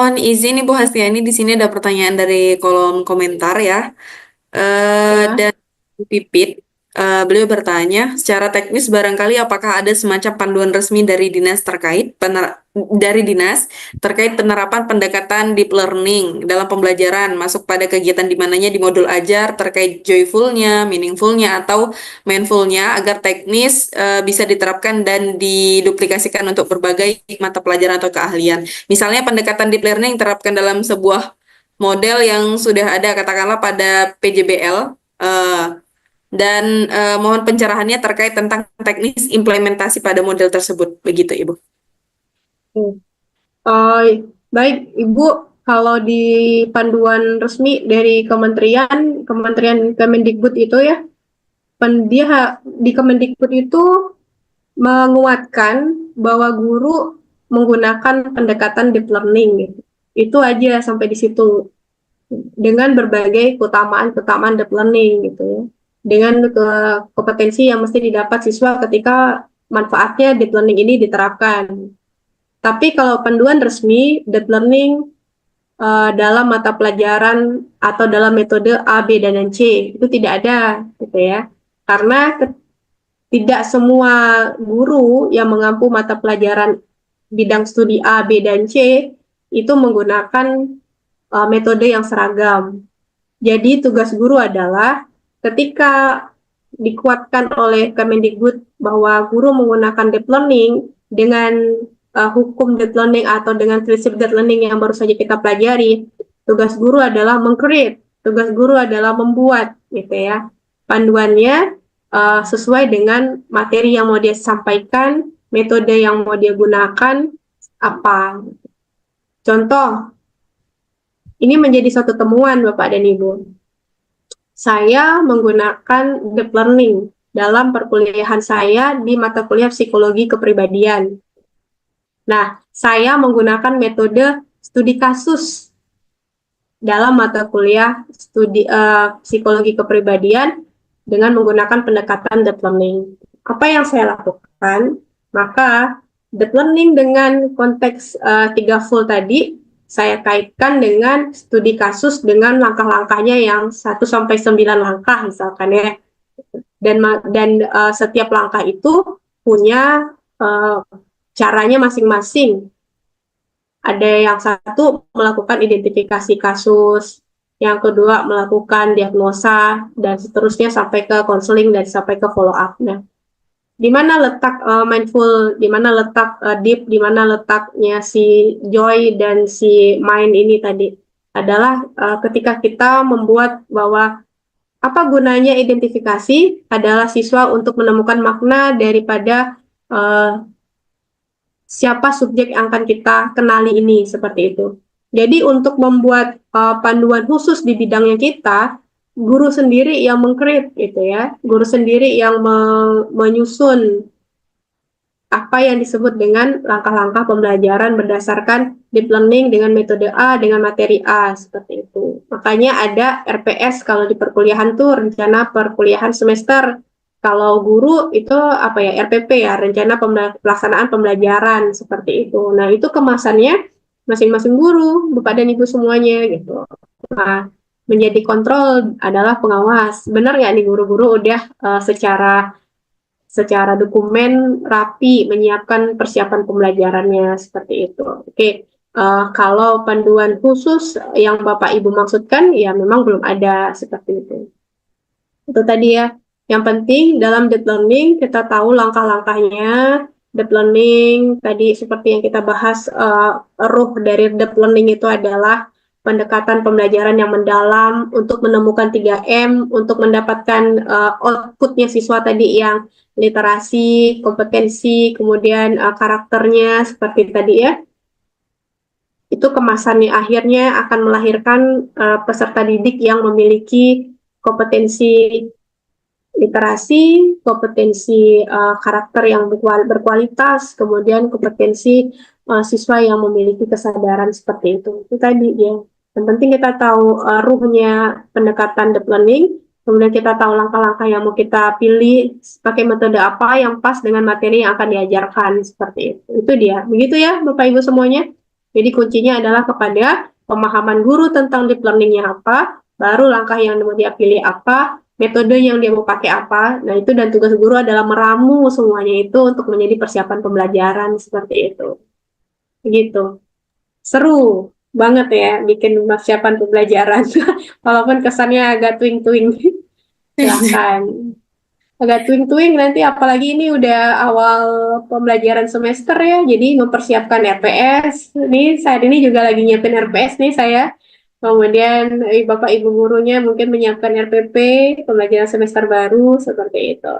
Mohon izin Ibu Hastiani, di sini ada pertanyaan dari kolom komentar ya. Ya, Dan Bu Pipit, beliau bertanya, secara teknis barangkali apakah ada semacam panduan resmi dari dinas terkait penerapan pendekatan deep learning dalam pembelajaran, masuk pada kegiatan di mananya di modul ajar terkait joyfulnya, meaningfulnya atau mindfulnya agar teknis bisa diterapkan dan diduplikasikan untuk berbagai mata pelajaran atau keahlian. Misalnya pendekatan deep learning terapkan dalam sebuah model yang sudah ada katakanlah pada PJBL, eh, dan mohon pencerahannya terkait tentang teknis implementasi pada model tersebut. Begitu, Ibu. oke. Baik, Ibu, kalau di panduan resmi dari Kementerian Kemendikbud itu ya, di Kemendikbud itu menguatkan bahwa guru menggunakan pendekatan deep learning gitu. Itu aja sampai di situ dengan berbagai keutamaan-keutamaan deep learning gitu ya. Dengan kompetensi yang mesti didapat siswa ketika manfaatnya deep learning ini diterapkan. Tapi kalau panduan resmi deep learning dalam mata pelajaran atau dalam metode A, B, dan C itu tidak ada gitu ya. Karena tidak semua guru yang mengampu mata pelajaran bidang studi A, B, dan C itu menggunakan metode yang seragam. Jadi tugas guru adalah ketika dikuatkan oleh Kemendikbud bahwa guru menggunakan deep learning dengan hukum deep learning atau dengan prinsip deep learning yang baru saja kita pelajari, tugas guru adalah meng-create, tugas guru adalah membuat gitu ya panduannya sesuai dengan materi yang mau dia sampaikan, metode yang mau dia gunakan apa. Contoh, ini menjadi satu temuan Bapak dan Ibu. Saya menggunakan deep learning dalam perkuliahan saya di mata kuliah psikologi kepribadian. Nah, saya menggunakan metode studi kasus dalam mata kuliah psikologi kepribadian dengan menggunakan pendekatan deep learning. Apa yang saya lakukan? Maka deep learning dengan konteks 3 full tadi saya kaitkan dengan studi kasus dengan langkah-langkahnya yang 1 sampai 9 langkah misalkan ya. Dan setiap langkah itu punya uh, caranya masing-masing. Ada yang satu melakukan identifikasi kasus, yang kedua melakukan diagnosa, dan seterusnya sampai ke konseling dan sampai ke follow up. Nah, di mana letak mindful, di mana letak deep, di mana letaknya si joy dan si mind ini tadi adalah ketika kita membuat bahwa apa gunanya identifikasi adalah siswa untuk menemukan makna daripada uh, siapa subjek yang akan kita kenali ini seperti itu. Jadi untuk membuat panduan khusus di bidangnya kita, guru sendiri yang mengcreate gitu ya, guru sendiri yang menyusun apa yang disebut dengan langkah-langkah pembelajaran berdasarkan deep learning dengan metode A dengan materi A seperti itu. Makanya ada RPS kalau di perkuliahan tuh rencana perkuliahan semester. Kalau guru itu apa ya RPP ya rencana pelaksanaan pembelajaran seperti itu. Nah itu kemasannya masing-masing guru, bapak dan ibu semuanya gitu. Nah menjadi kontrol adalah pengawas. Benar nggak nih guru-guru udah secara dokumen rapi menyiapkan persiapan pembelajarannya seperti itu. Oke, kalau panduan khusus yang Bapak Ibu maksudkan ya memang belum ada seperti itu. Itu tadi ya. Yang penting dalam deep learning kita tahu langkah-langkahnya. Deep learning tadi seperti yang kita bahas ruh dari deep learning itu adalah pendekatan pembelajaran yang mendalam untuk menemukan 3M untuk mendapatkan outputnya siswa tadi yang literasi, kompetensi, kemudian karakternya seperti tadi ya. Itu kemasannya akhirnya akan melahirkan peserta didik yang memiliki kompetensi literasi, kompetensi karakter yang berkualitas, kemudian kompetensi siswa yang memiliki kesadaran seperti itu. Itu tadi ya. Yang penting kita tahu ruhnya pendekatan deep learning, kemudian kita tahu langkah-langkah yang mau kita pilih, pakai metode apa yang pas dengan materi yang akan diajarkan seperti itu. Itu dia. Begitu ya, Bapak Ibu semuanya. Jadi kuncinya adalah kepada pemahaman guru tentang deep learningnya apa, baru langkah yang mau dia pilih apa, metode yang dia mau pakai apa. Nah, itu dan tugas guru adalah meramu semuanya itu untuk menjadi persiapan pembelajaran seperti itu. Begitu. Seru banget ya bikin persiapan pembelajaran. Walaupun kesannya agak twing-twing. Silahkan. Agak twing-twing nanti apalagi ini udah awal pembelajaran semester ya, jadi mempersiapkan RPS. Nih saat ini juga lagi nyiapin RPS nih saya. Kemudian Bapak Ibu gurunya mungkin menyiapkan RPP, pembelajaran semester baru seperti itu.